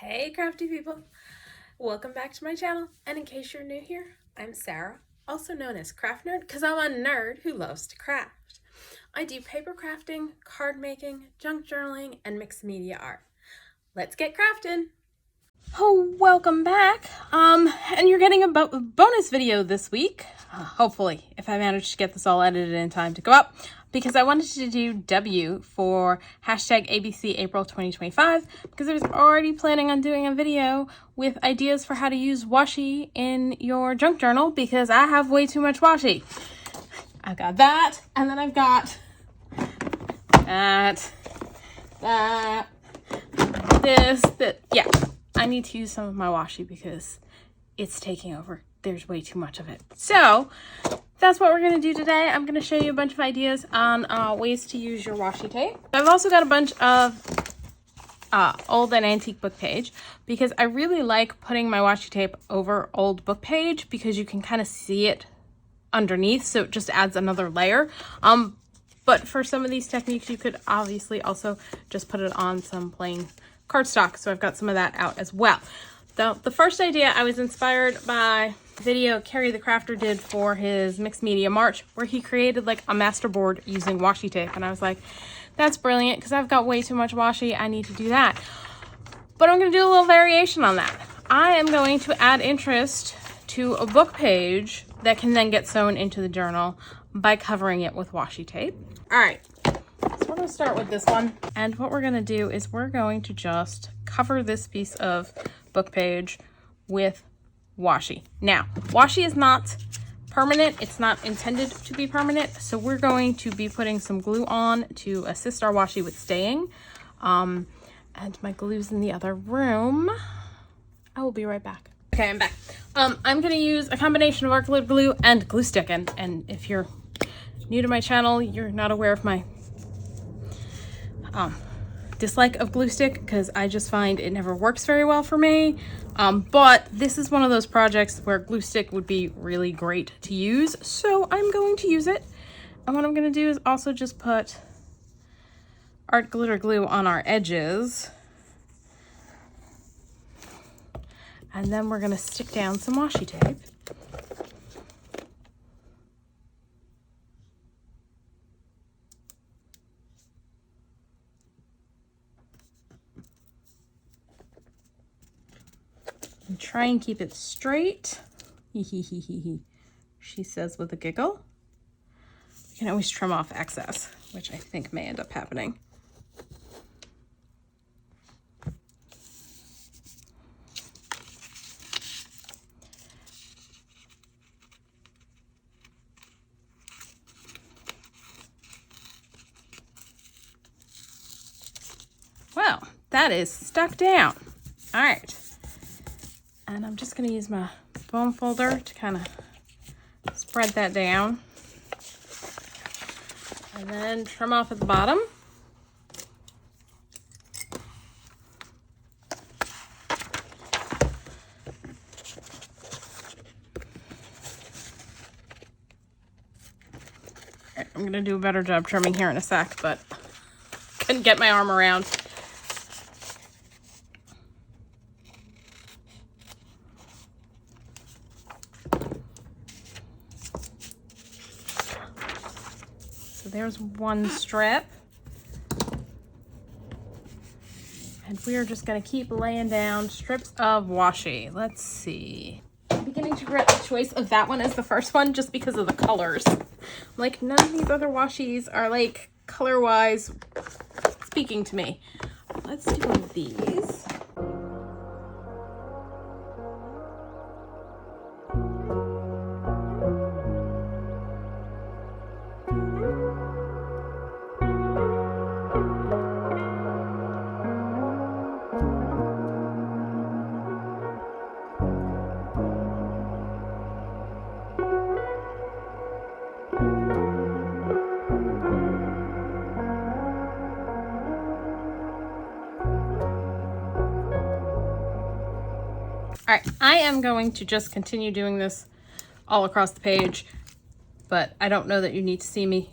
Hey crafty people, welcome back to my channel, and in case you're new here, I'm Sarah, also known as Craft Nerd because I'm a nerd who loves to craft. I do paper crafting, card making, junk journaling, and mixed media art. Let's get crafting! Oh, welcome back, and you're getting a bonus video this week, hopefully, if I manage to get this all edited in time to go up, because I wanted to do W for hashtag ABC April 2025, because I was already planning on doing a video with ideas for how to use washi in your junk journal, because I have way too much washi. I've got that, and then I've got that, this, yeah. I need to use some of my washi because it's taking over. There's way too much of it. So that's what we're going to do today. I'm going to show you a bunch of ideas on ways to use your washi tape. I've also got a bunch of old and antique book page because I really like putting my washi tape over old book page because you can kind of see it underneath. So it just adds another layer. But for some of these techniques, you could obviously also just put it on some plain cardstock, so I've got some of that out as well. The first idea, I was inspired by the video Carrie the Crafter did for his Mixed Media March, where he created like a masterboard using washi tape, and I was like, that's brilliant because I've got way too much washi. I need to do that. But I'm going to do a little variation on that. I am going to add interest to a book page that can then get sewn into the journal by covering it with washi tape. All right. So we're going to start with this one, and what we're going to do is we're going to just cover this piece of book page with washi. Now, washi is not permanent. It's not intended to be permanent, so we're going to be putting some glue on to assist our washi with staying. And my glue's in the other room. I will be right back. Okay, I'm back. I'm going to use a combination of acrylic glue and glue stick, and if you're new to my channel, you're not aware of my dislike of glue stick because I just find it never works very well for me. But this is one of those projects where glue stick would be really great to use, so I'm going to use it. And what I'm going to do is also just put art glitter glue on our edges. And then we're going to stick down some washi tape. And try and keep it straight. She says with a giggle. You can always trim off excess, which I think may end up happening. Well, that is stuck down. All right. And I'm just going to use my foam folder to kind of spread that down. And then trim off at the bottom. Right, I'm going to do a better job trimming here in a sec, but couldn't get my arm around. There's one strip, and we are just going to keep laying down strips of washi. Let's see. I'm beginning to regret the choice of that one as the first one just because of the colors. Like, none of these other washis are like color-wise speaking to me. Let's do one of these. All right, I am going to just continue doing this all across the page, but I don't know that you need to see me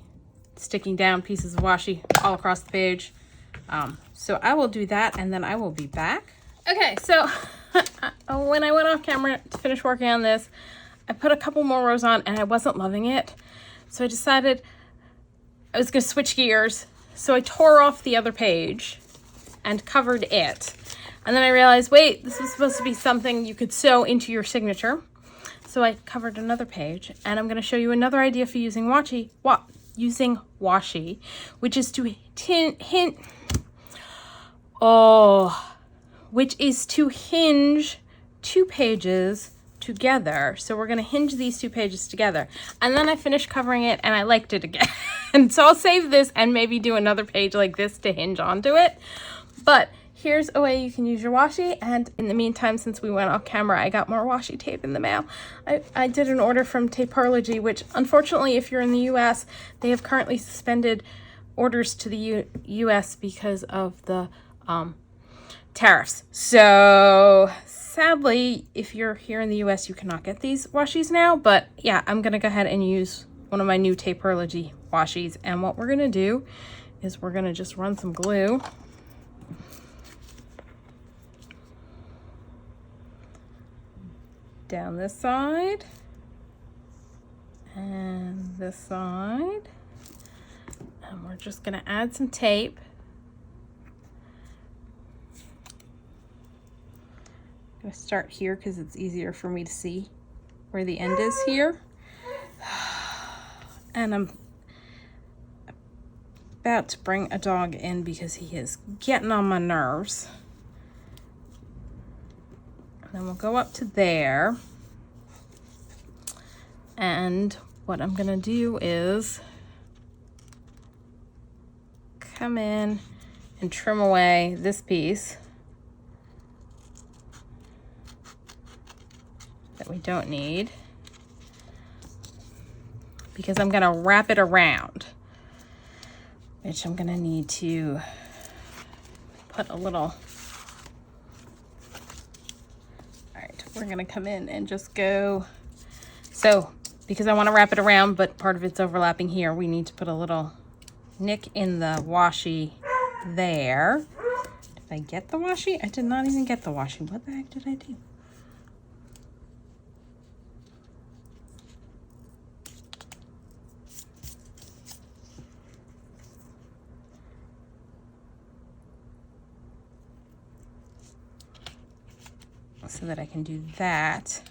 sticking down pieces of washi all across the page. So I will do that and then I will be back Okay, so when I went off camera to finish working on this, I put a couple more rows on and I wasn't loving it. So I decided I was going to switch gears. So I tore off the other page and covered it. And then I realized, wait, this is supposed to be something you could sew into your signature. So I covered another page, and I'm going to show you another idea for using washi, which is to hinge two pages together. So we're going to hinge these two pages together. And then I finished covering it and I liked it again. And so I'll save this and maybe do another page like this to hinge onto it. But here's a way you can use your washi. And in the meantime, since we went off camera, I got more washi tape in the mail. I did an order from Tapeology, which unfortunately, if you're in the US, they have currently suspended orders to the US because of the tariffs. So sadly, if you're here in the US, you cannot get these washis now. But yeah, I'm gonna go ahead and use one of my new Tapeology washis. And what we're gonna do is we're gonna just run some glue down this side and this side, and we're just going to add some tape. I'm going to start here because it's easier for me to see where the end is here. And I'm about to bring a dog in because he is getting on my nerves. Then we'll go up to there, and what I'm gonna do is come in and trim away this piece that we don't need, because I'm gonna wrap it around, which I'm gonna need to put a little. We're gonna come in and just go, so because I want to wrap it around, but part of it's overlapping here, we need to put a little nick in the washi there. Did I get the washi? I did not even get the washi. What the heck did I do? So that I can do that.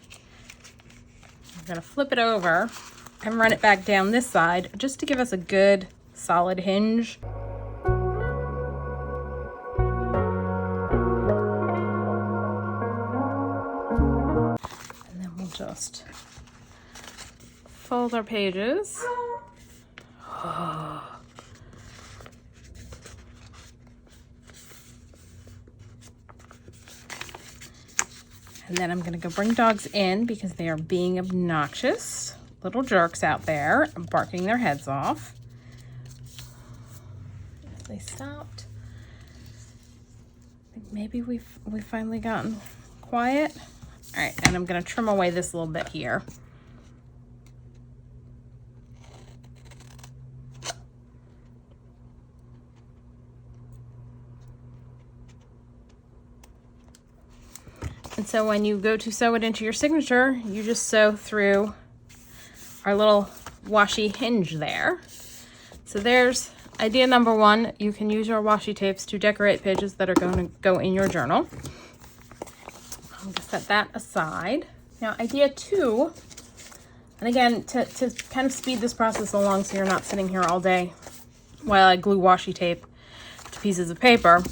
I'm gonna flip it over and run it back down this side just to give us a good solid hinge. And then we'll just fold our pages. And then I'm gonna go bring dogs in because they are being obnoxious little jerks out there, barking their heads off. They stopped. I think maybe we've finally gotten quiet. All right, and I'm gonna trim away this little bit here. And so when you go to sew it into your signature, you just sew through our little washi hinge there. So there's idea number one. You can use your washi tapes to decorate pages that are going to go in your journal. I'm going to set that aside. Now idea two, and again, to kind of speed this process along so you're not sitting here all day while I glue washi tape to pieces of paper,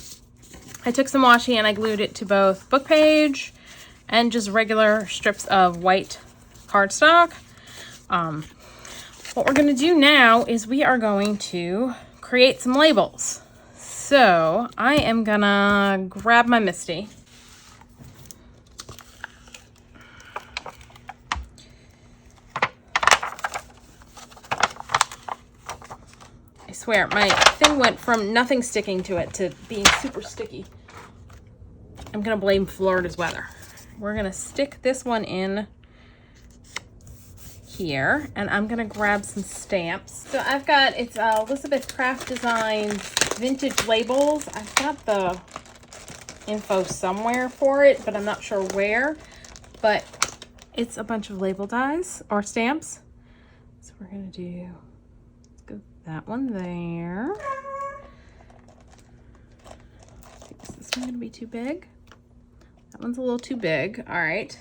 I took some washi and I glued it to both book page and just regular strips of white cardstock. What we're going to do now is we are going to create some labels. So I am gonna grab my Misty. I swear, my thing went from nothing sticking to it to being super sticky. I'm gonna blame Florida's weather. We're gonna stick this one in here, and I'm gonna grab some stamps. So I've got, it's Elizabeth Craft Designs vintage labels. I've got the info somewhere for it, but I'm not sure where. But it's a bunch of label dies or stamps. So we're gonna do, let's go that one there. Is this one gonna be too big? That one's a little too big. All right.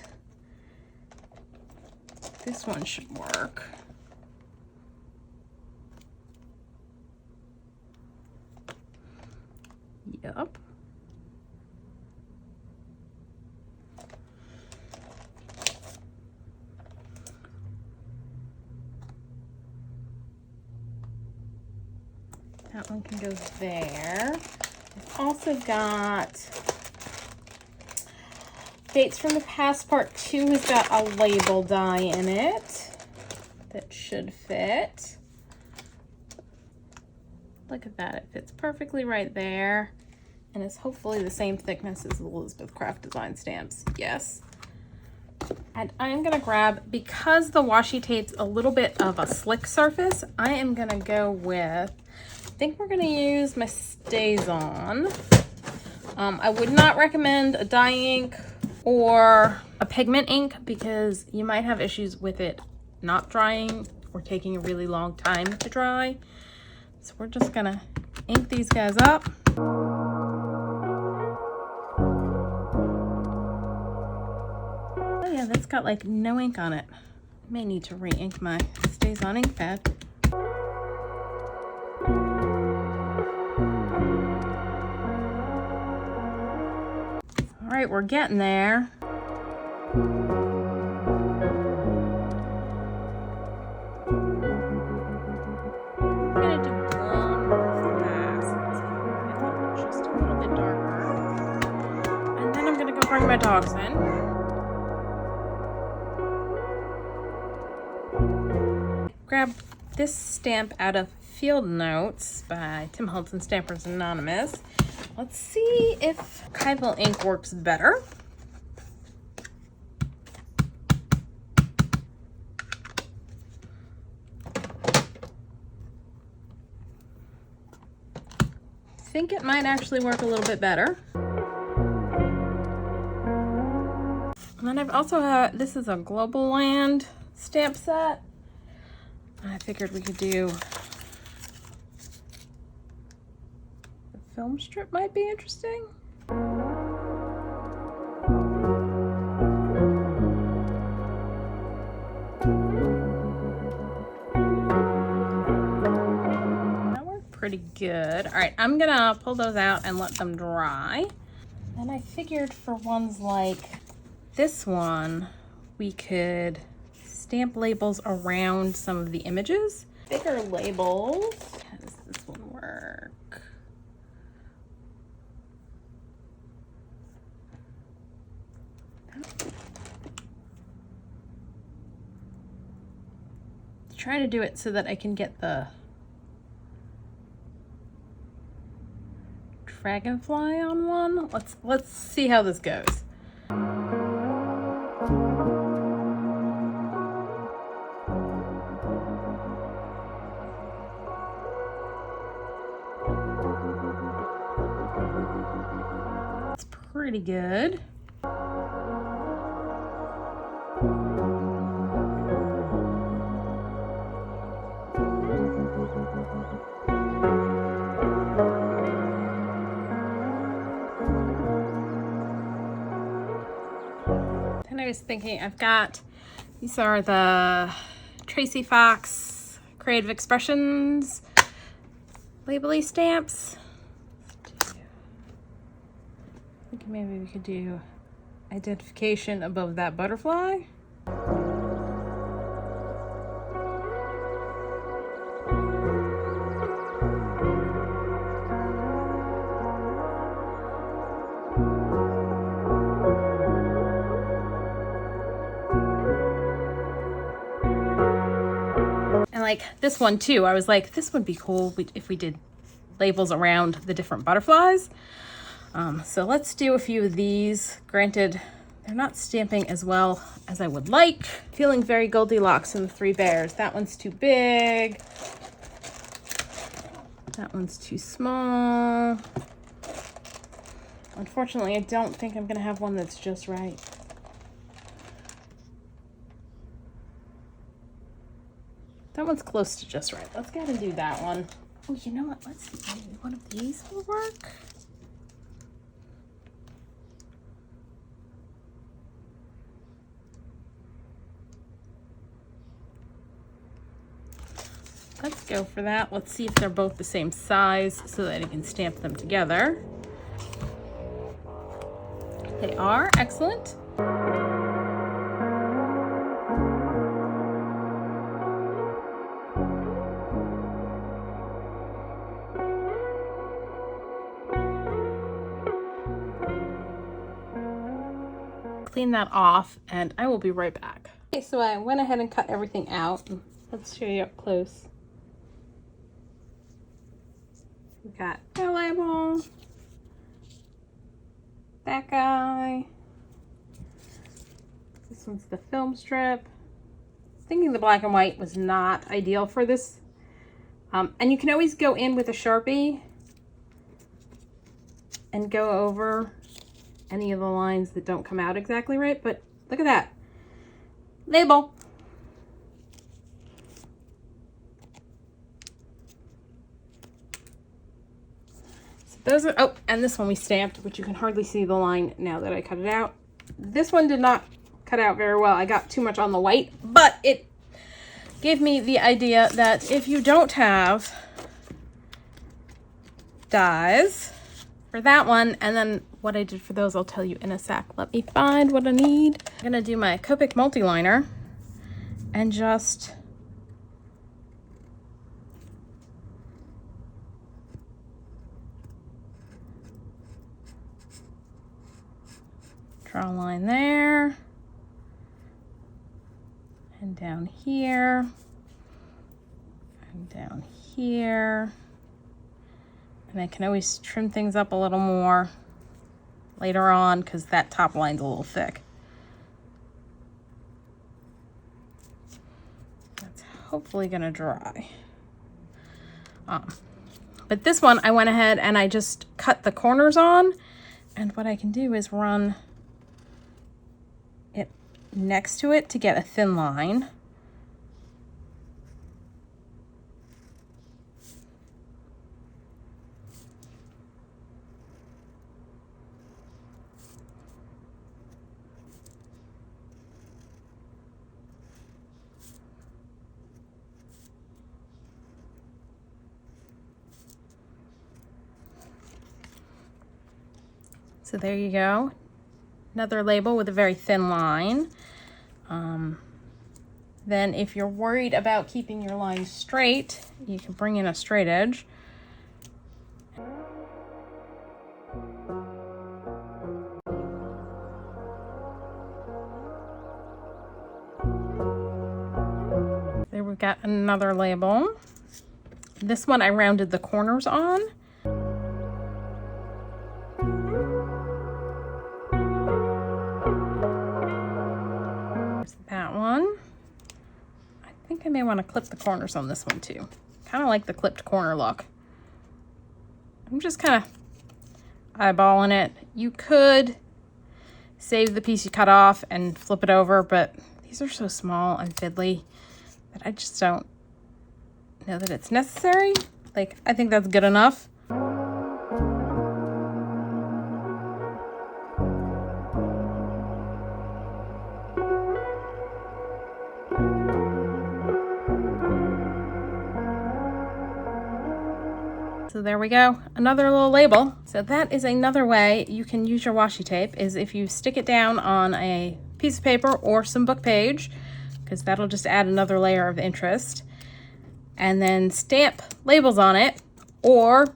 This one should work. Yep. That one can go there. I've also got Dates from the Past Part 2 has got a label die in it that should fit. Look at that, it fits perfectly right there. And it's hopefully the same thickness as the Elizabeth Craft Design stamps. Yes. And I'm gonna grab, because the washi tape's a little bit of a slick surface, I am gonna go with, I think we're gonna use my StazOn. I would not recommend a dye ink or a pigment ink because you might have issues with it not drying or taking a really long time to dry. So we're just gonna ink these guys up. Oh yeah, that's got like no ink on it. I may need to re-ink my StazOn ink pad. All right, we're getting there. Bring my dogs in. Grab this stamp out of Field Notes by Tim Holtz and Stampers Anonymous. Let's see if Kybel ink works better. I think it might actually work a little bit better. And then I've also had, this is a Globleland stamp set. I figured we could do, the film strip might be interesting. That worked pretty good. All right, I'm gonna pull those out and let them dry. And I figured for ones like this one, we could stamp labels around some of the images. Bigger labels. How does this one work? Try to do it so that I can get the dragonfly on one. Let's see how this goes. Pretty good. Then I was thinking, I've got, these are the Tracie Fox Creative Expressions label-y stamps. Maybe we could do identification above that butterfly. And like this one too, I was like, this would be cool if we did labels around the different butterflies. So let's do a few of these. Granted, they're not stamping as well as I would like. Feeling very Goldilocks in the Three Bears. That one's too big. That one's too small. Unfortunately, I don't think I'm going to have one that's just right. That one's close to just right. Let's go ahead and do that one. Oh, you know what? Let's see. Maybe one of these will work. Let's go for that. Let's see if they're both the same size so that I can stamp them together. They are. Excellent. Clean that off and I will be right back. Okay, so I went ahead and cut everything out. Let's show you up close. We got that label, that guy. This one's the film strip. Thinking the black and white was not ideal for this. And you can always go in with a Sharpie and go over any of the lines that don't come out exactly right, but look at that. Label. So those are, oh, and this one we stamped, which you can hardly see the line now that I cut it out. This one did not cut out very well. I got too much on the white, but it gave me the idea that if you don't have dies for that one, and then what I did for those I'll tell you in a sec. Let me find what I need. I'm gonna do my Copic multi-liner and just draw a line there and down here and down here. And I can always trim things up a little more later on because that top line's a little thick. That's hopefully gonna dry. But this one I went ahead and I just cut the corners on, and what I can do is run it next to it to get a thin line. So there you go. Another label with a very thin line. Then if you're worried about keeping your line straight, you can bring in a straight edge. There we've got another label. This one I rounded the corners on. That one. I think I may want to clip the corners on this one too. Kind of like the clipped corner look. I'm just kind of eyeballing it. You could save the piece you cut off and flip it over, but these are so small and fiddly that I just don't know that it's necessary. Like, I think that's good enough. So there we go, another little label. So that is another way you can use your washi tape, is if you stick it down on a piece of paper or some book page, because that'll just add another layer of interest, and then stamp labels on it or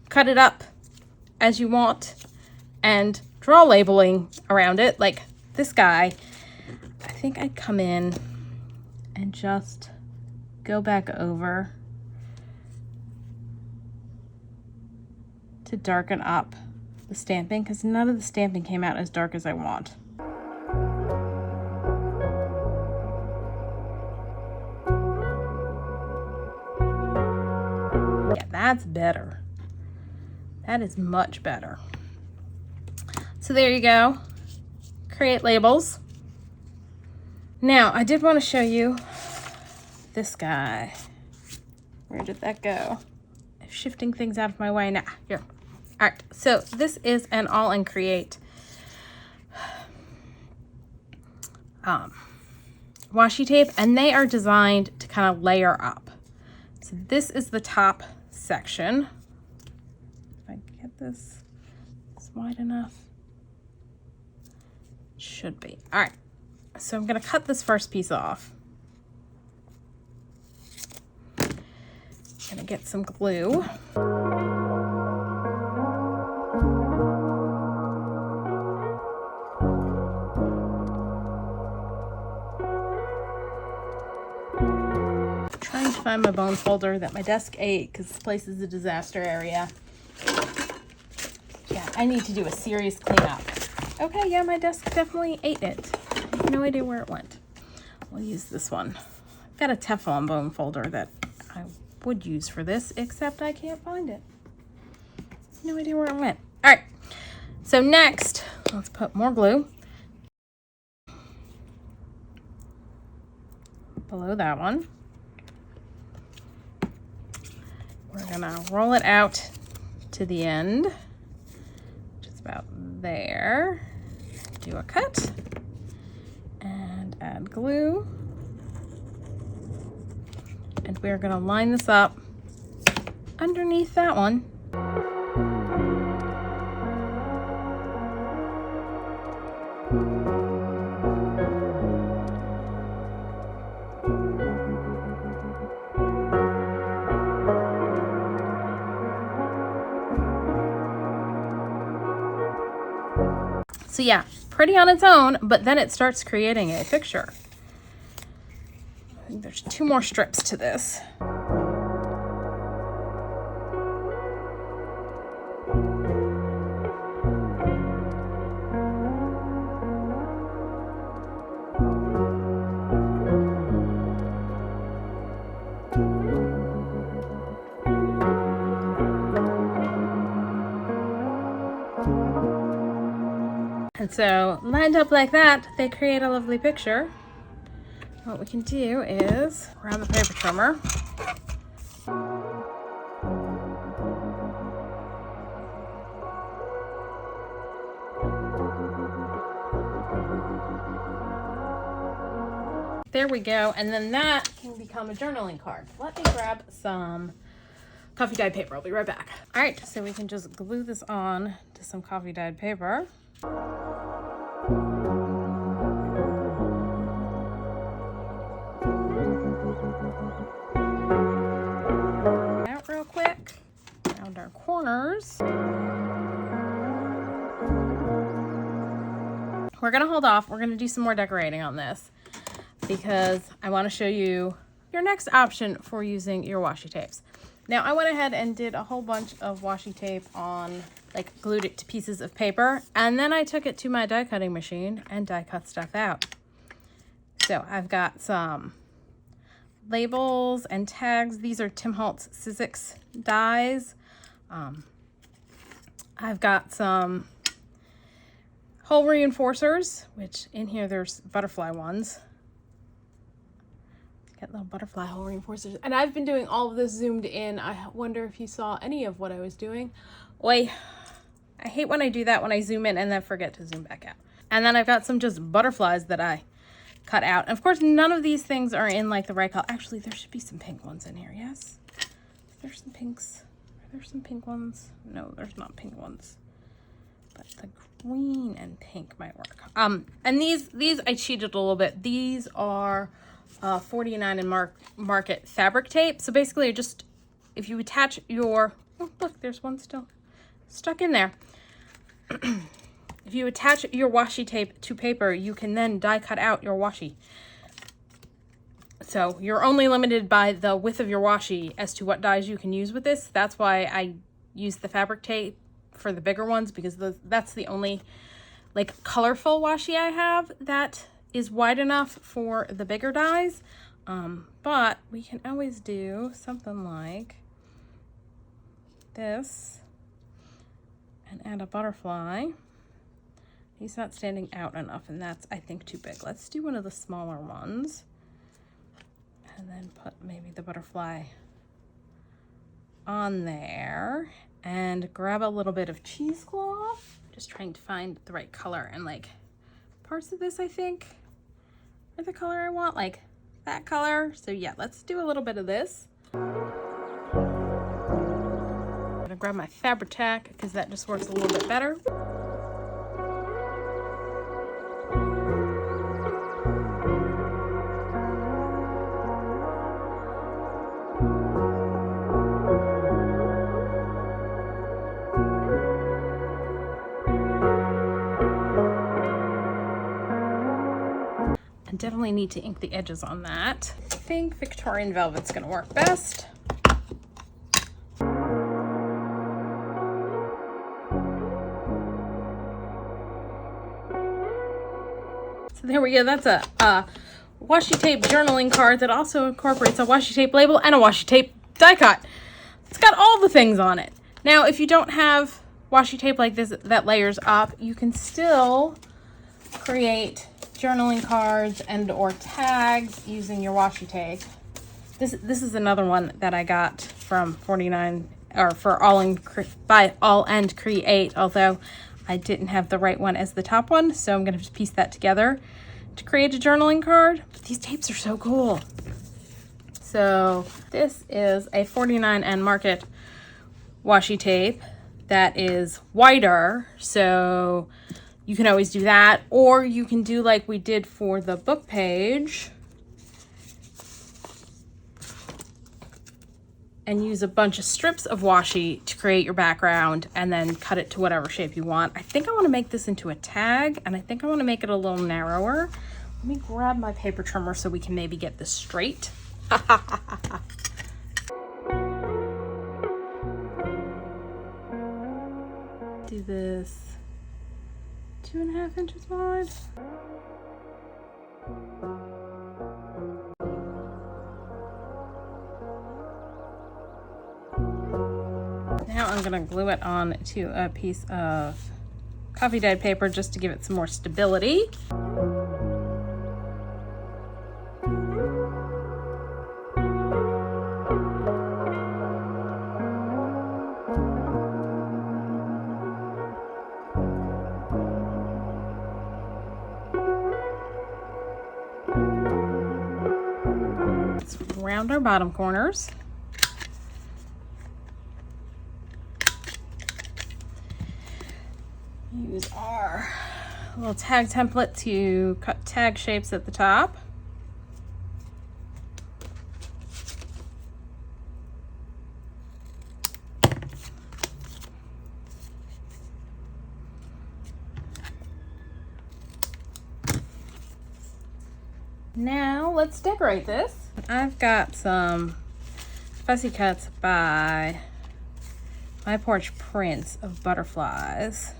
cut it up as you want and draw labeling around it. Like this guy, I think I'd come in and just go back over to darken up the stamping, because none of the stamping came out as dark as I want. Yeah, that's better. That is much better. So there you go. Create labels. Now, I did want to show you this guy. Where did that go? Shifting things out of my way now. Here. All right. So this is an all-in create washi tape, and they are designed to kind of layer up. So this is the top section. If I can get this wide enough. It should be. All right. So I'm going to cut this first piece off. Gonna get some glue. Trying to find my bone folder that my desk ate because this place is a disaster area. Yeah, I need to do a serious cleanup. Okay, yeah, my desk definitely ate it. I have no idea where it went. We'll use this one. I've got a Teflon bone folder that I would use for this, except I can't find it. No idea where it went. All right, so next, let's put more glue below that one. We're gonna roll it out to the end, which is about there. Do a cut and add glue. And we're going to line this up underneath that one. So yeah, pretty on its own, but then it starts creating a picture. I think there's 2 more strips to this. And so lined up like that, they create a lovely picture. What we can do is grab a paper trimmer. There we go. And then that can become a journaling card. Let me grab some coffee dyed paper. I'll be right back. All right, so we can just glue this on to some coffee dyed paper. Out real quick around our corners. We're gonna hold off. We're gonna do some more decorating on this because I want to show you your next option for using your washi tapes. Now I went ahead and did a whole bunch of washi tape on, like glued it to pieces of paper, and then I took it to my die cutting machine and die cut stuff out. So I've got some labels and tags. These are Tim Holtz Sizzix dies. I've got some hole reinforcers, which in here there's butterfly ones. Got little butterfly hole reinforcers. And I've been doing all of this zoomed in. I wonder if you saw any of what I was doing. Oi, I hate when I do that, when I zoom in and then forget to zoom back out. And then I've got some just butterflies that I cut out. And of course, none of these things are in like the right color. Actually, there should be some pink ones in here, yes? There's some pinks. Are there some pink ones? No, there's not pink ones. But the green and pink might work. And these I cheated a little bit. These are 49 and Market fabric tape. So basically, just if you attach your, oh look, there's one still stuck in there. If you attach your washi tape to paper, you can then die cut out your washi. So you're only limited by the width of your washi as to what dies you can use with this. That's why I use the fabric tape for the bigger ones, because that's the only like colorful washi I have that is wide enough for the bigger dies. But we can always do something like this and add a butterfly. He's not standing out enough, and that's, I think, too big. Let's do one of the smaller ones. And then put maybe the butterfly on there. And grab a little bit of cheesecloth. Just trying to find the right color. And like parts of this, I think, are the color I want. Like that color. So yeah, let's do a little bit of this. I'm gonna grab my Fabri-Tac because that just works a little bit better. Definitely need to ink the edges on that. I think Victorian Velvet's gonna work best. So there we go. That's a washi tape journaling card that also incorporates a washi tape label and a washi tape die cut. It's got all the things on it. Now, if you don't have washi tape like this that layers up, you can still create journaling cards and or tags using your washi tape. This is another one that I got from 49 or for by All End Create, although I didn't have the right one as the top one, so I'm gonna have to piece that together to create a journaling card. But these tapes are so cool. So this is a 49 Market washi tape that is wider, so you can always do that, or you can do like we did for the book page and use a bunch of strips of washi to create your background and then cut it to whatever shape you want. I think I want to make this into a tag, and I think I want to make it a little narrower. Let me grab my paper trimmer so we can maybe get this straight. Do this 2.5 inches wide. Now I'm gonna glue it on to a piece of coffee dyed paper just to give it some more stability. Round our bottom corners. Use our little tag template to cut tag shapes at the top. Now let's decorate this. I've got some fussy cuts by my Porch Prints of butterflies.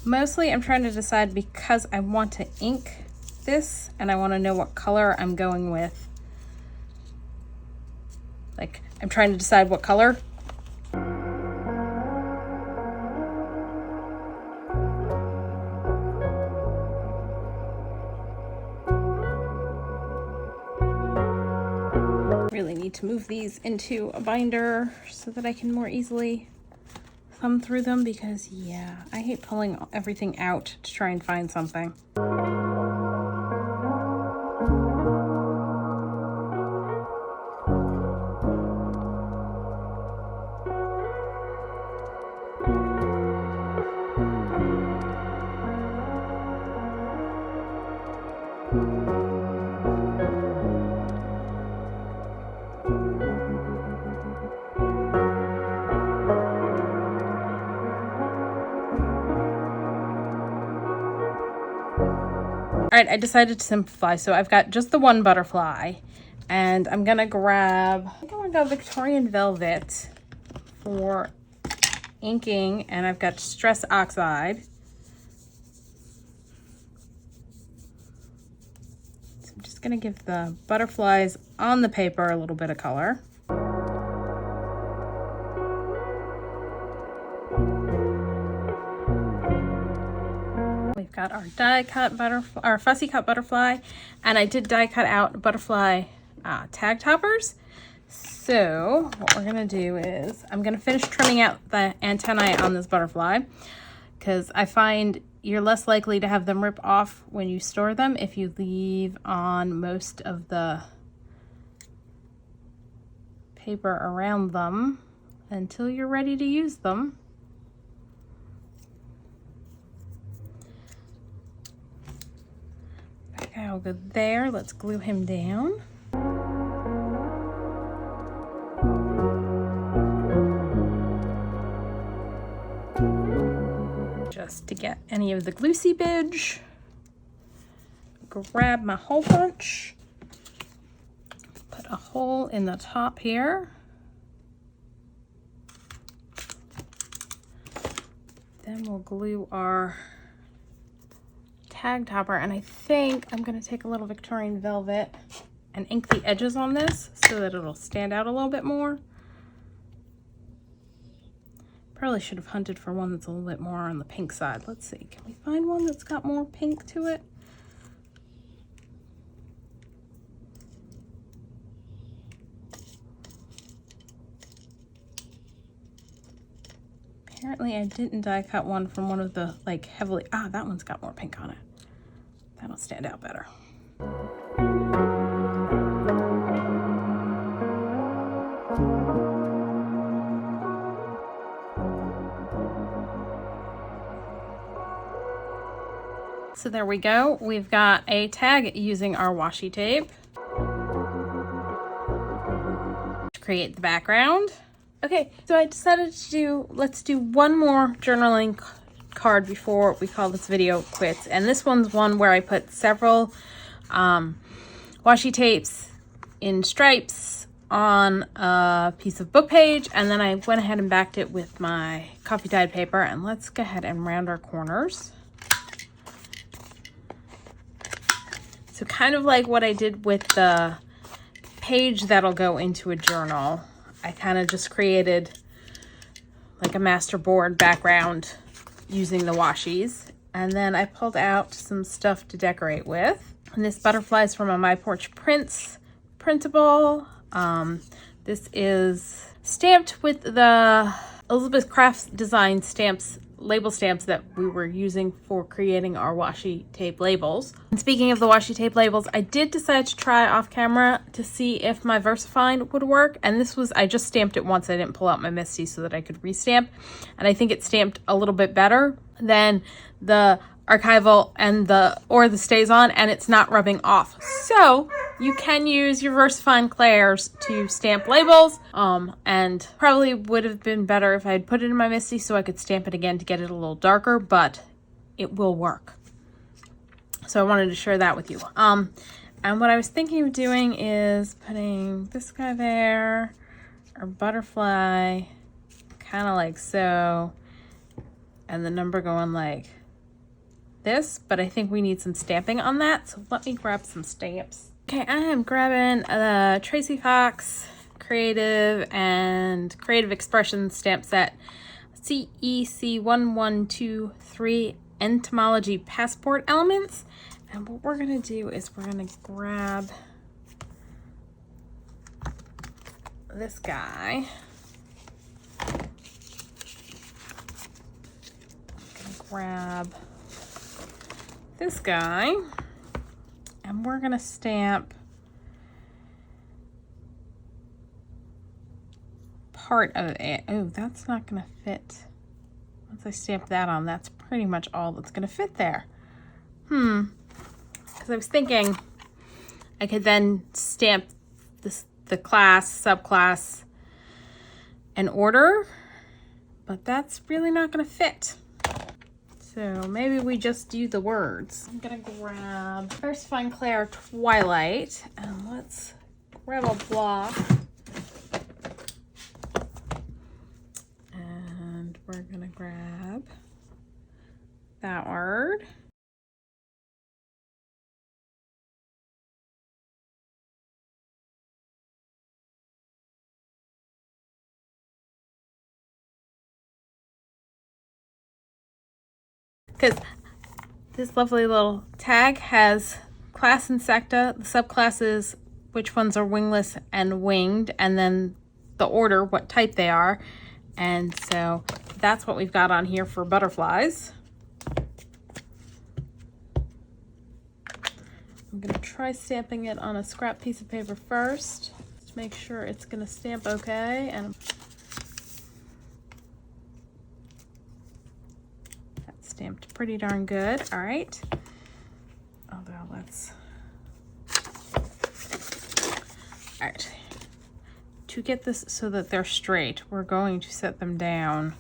Mostly I'm trying to decide because I want to ink this and I want to know what color I'm going with. Like, I'm trying to decide what color. Really need to move these into a binder so that I can more easily thumb through them, because yeah, I hate pulling everything out to try and find something. All right, I decided to simplify. So I've got just the one butterfly, and I'm gonna grab, I think I wanna go Victorian Velvet for inking, and I've got Stress Oxide. So I'm just gonna give the butterflies on the paper a little bit of color. We've got our die cut butterfly, our fussy cut butterfly, and I did die cut out butterfly tag toppers. So what we're gonna do is I'm gonna finish trimming out the antennae on this butterfly, because I find you're less likely to have them rip off when you store them if you leave on most of the paper around them until you're ready to use them. That guy will go there. Let's glue him down. Just to get any of the glue seepage. Grab my hole punch. Put a hole in the top here. Then we'll glue our tag topper, and I think I'm going to take a little Victorian velvet and ink the edges on this so that it'll stand out a little bit more. Probably should have hunted for one that's a little bit more on the pink side. Let's see, can we find one that's got more pink to it? Apparently I didn't die cut one from one of the like heavily, that one's got more pink on it. That'll stand out better. So there we go. We've got a tag using our washi tape to create the background. Okay, so I decided to let's do one more journaling card before we call this video quits. And this one's one where I put several washi tapes in stripes on a piece of book page, and then I went ahead and backed it with my coffee dyed paper. And let's go ahead and round our corners. So kind of like what I did with the page that'll go into a journal, I kind of just created like a master board background using the washies. And then I pulled out some stuff to decorate with. And this butterfly is from a My Porch Prints printable. This is stamped with the Elizabeth Crafts design stamps, label stamps that we were using for creating our washi tape labels. And speaking of the washi tape labels, I did decide to try off camera to see if my VersaFine would work. And this was, I just stamped it once. I didn't pull out my MISTI so that I could restamp. And I think it stamped a little bit better than the archival and the StazOn, and it's not rubbing off. So you can use your VersaFine Clairs to stamp labels, and probably would have been better if I had put it in my MISTI so I could stamp it again to get it a little darker, but it will work. So I wanted to share that with you. And what I was thinking of doing is putting this guy there, or butterfly, kind of like so, and the number going like this, but I think we need some stamping on that, so let me grab some stamps. Okay, I am grabbing the Tracie Fox Creative and Creative Expression stamp set CEC1123 Entomology Passport Elements, and what we're gonna do is we're gonna grab this guy. Grab this guy, and we're gonna stamp part of it. Oh, that's not gonna fit. Once I stamp that on, that's pretty much all that's gonna fit there. Because I was thinking I could then stamp this, the class, subclass, and order, but that's really not gonna fit. So maybe we just do the words. I'm gonna grab VersaFine Clair Twilight, and let's grab a block. And we're gonna grab that word. Because This lovely little tag has class Insecta. The subclass is which ones are wingless and winged, and then the order, what type they are. And so that's what we've got on here for butterflies. I'm going to try stamping it on a scrap piece of paper first to make sure it's going to stamp okay. And that's stamped pretty darn good. All right. Although let's... All right. To get this so that they're straight, we're going to set them down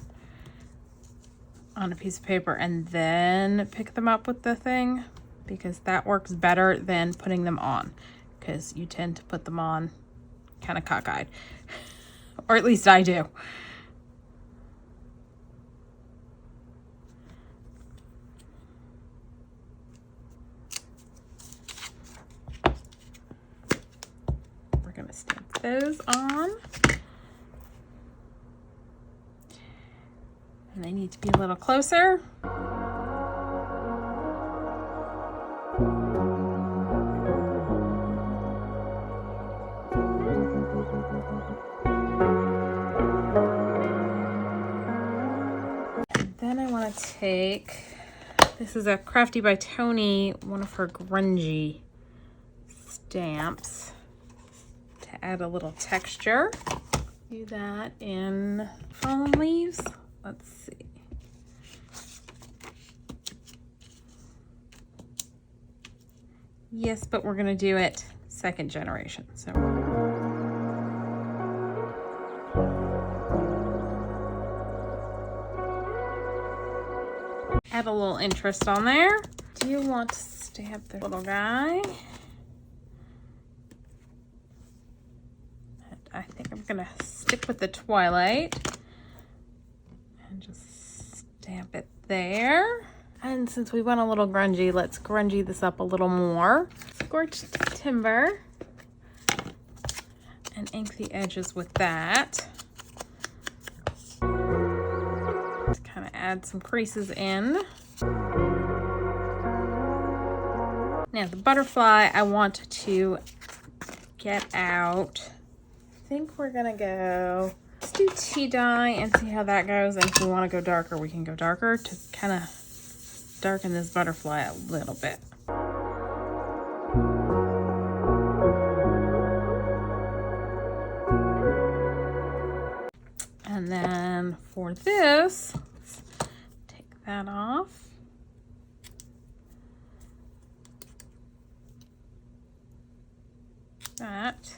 on a piece of paper and then pick them up with the thing, because that works better than putting them on, because you tend to put them on kind of cockeyed, or at least I do. We're going to stamp those on. And they need to be a little closer. And then I want to take, this is a Crafty by Toni, one of her grungy stamps, to add a little texture. Do that in fallen leaves. Let's see. Yes, but we're going to do it second generation. So add a little interest on there. Do you want to stamp the little guy? I think I'm going to stick with the Twilight. And just stamp it there. And since we went a little grungy, let's grungy this up a little more. Scorched timber. And ink the edges with that. Just kind of add some creases in. Now the butterfly, I want to get out. I think we're gonna go, let's do tea dye and see how that goes. And if we want to go darker, we can go darker to kind of darken this butterfly a little bit. And then for this, let's take that off. That.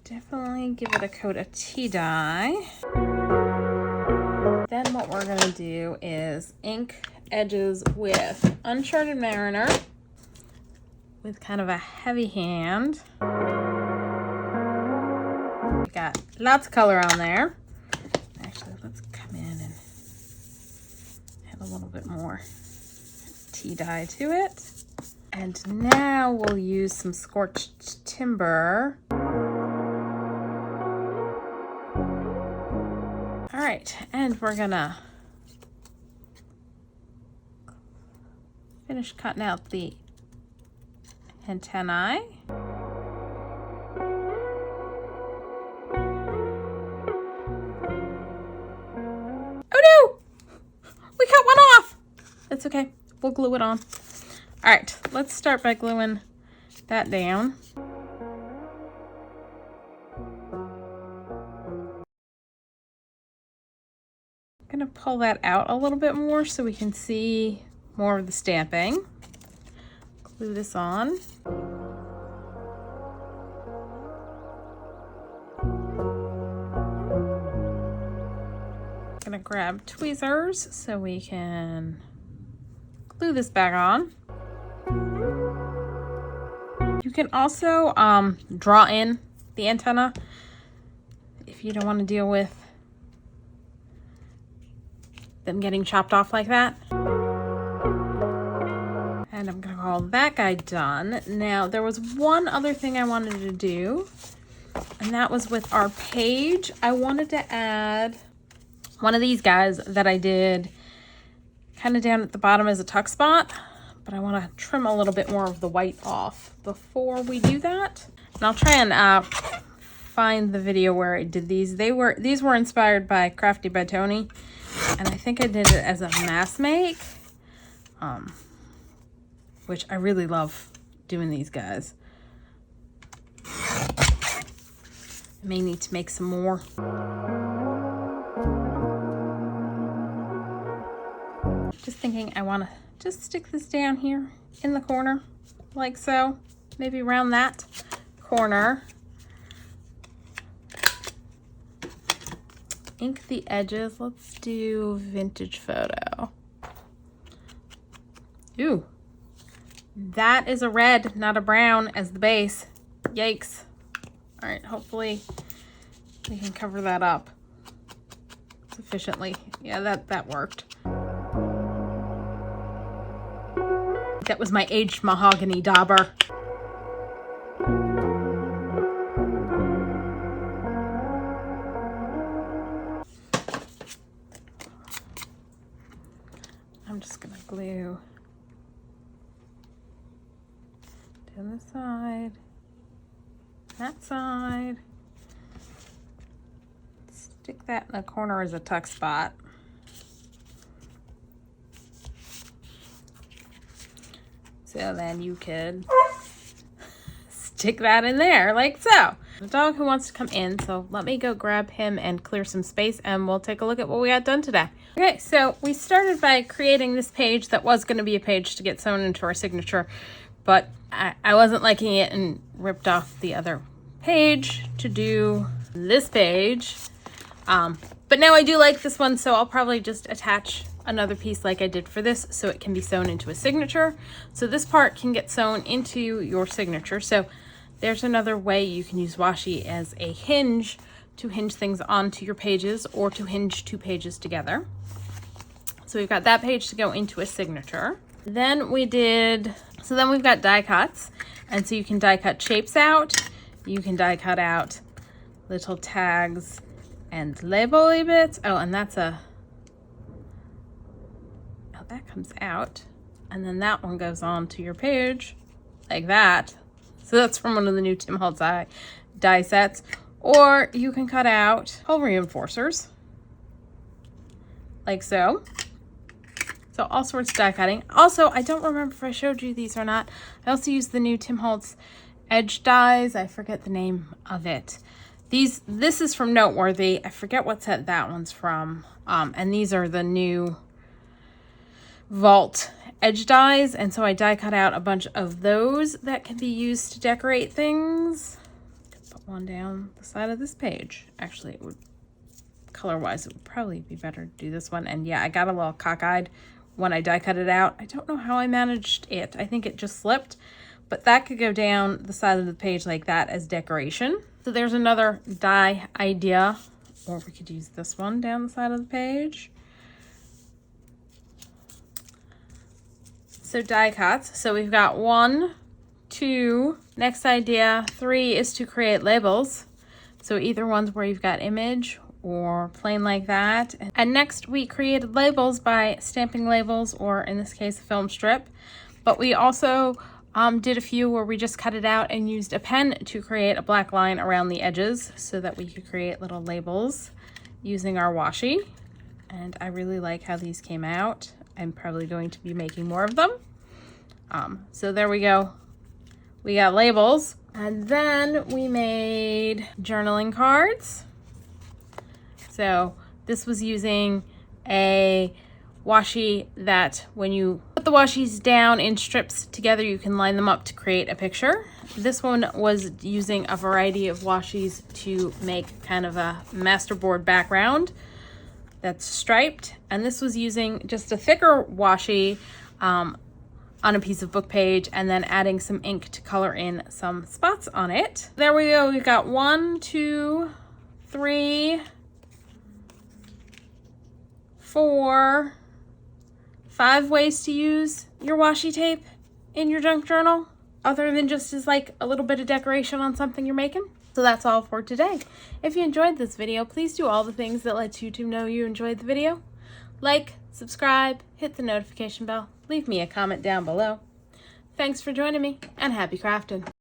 Definitely give it a coat of tea dye. Then what we're gonna do is ink edges with Uncharted Mariner with kind of a heavy hand. We got lots of color on there. Actually, let's come in and add a little bit more tea dye to it. And now we'll use some scorched timber. All right, and we're gonna finish cutting out the antennae. Oh no! We cut one off! That's okay, we'll glue it on. All right, let's start by gluing that down. I'm gonna pull that out a little bit more so we can see more of the stamping. Glue this on. I'm gonna grab tweezers so we can glue this back on. You can also draw in the antenna if you don't want to deal with them getting chopped off like that. And I'm gonna call that guy done. Now there was one other thing I wanted to do, and that was with our page. I wanted to add one of these guys that I did kind of down at the bottom as a tuck spot, but I want to trim a little bit more of the white off before we do that. And I'll try and find the video where I did these. These were inspired by Crafty by Toni, and I think I did it as a mass make, which I really love doing these guys. I may need to make some more. Just thinking I want to just stick this down here in the corner like so, maybe around that corner. Ink the edges. Let's do vintage photo. Ooh, that is a red, not a brown as the base. Yikes. All right, hopefully we can cover that up sufficiently. Yeah, that worked. That was my aged mahogany dauber. I'm just gonna glue down this side, that side. Stick that in the corner as a tuck spot. So then you could stick that in there like so. The dog who wants to come in, so let me go grab him and clear some space and we'll take a look at what we got done today. Okay, so we started by creating this page that was going to be a page to get sewn into our signature, but I wasn't liking it and ripped off the other page to do this page. But now I do like this one, so I'll probably just attach another piece like I did for this so it can be sewn into a signature. So this part can get sewn into your signature. So there's another way you can use washi as a hinge to hinge things onto your pages or to hinge two pages together. So we've got that page to go into a signature. Then we've got die cuts. And so you can die cut shapes out. You can die cut out little tags and label-y bits. Oh, and that comes out, and then that one goes on to your page like that. So that's from one of the new Tim Holtz die sets. Or you can cut out hole reinforcers like so. So all sorts of die cutting. Also, I don't remember if I showed you these or not. I also used the new Tim Holtz edge dies. I forget the name of it. This is from Noteworthy. I forget what set that one's from. And these are the new Vault edge dies, and so I die cut out a bunch of those that can be used to decorate things. Put one down the side of this page. Actually, it would, color wise, it would probably be better to do this one. And yeah, I got a little cockeyed when I die cut it out. I don't know how I managed it. I think it just slipped, but that could go down the side of the page like that as decoration. So there's another die idea, or we could use this one down the side of the page. So die cuts. So we've got 1, 2. Next idea, 3 is to create labels. So either one's where you've got image or plain like that. And next we created labels by stamping labels, or in this case, a film strip. But we also did a few where we just cut it out and used a pen to create a black line around the edges so that we could create little labels using our washi. And I really like how these came out. I'm probably going to be making more of them. So there we go. We got labels. And then we made journaling cards. So this was using a washi that when you put the washis down in strips together, you can line them up to create a picture. This one was using a variety of washis to make kind of a masterboard background that's striped, and this was using just a thicker washi on a piece of book page and then adding some ink to color in some spots on it. There we go. We've got 1, 2, 3, 4, 5 ways to use your washi tape in your junk journal, other than just as like a little bit of decoration on something you're making. So that's all for today. If you enjoyed this video, please do all the things that let YouTube know you enjoyed the video. Like, subscribe, hit the notification bell, leave me a comment down below. Thanks for joining me, and happy crafting!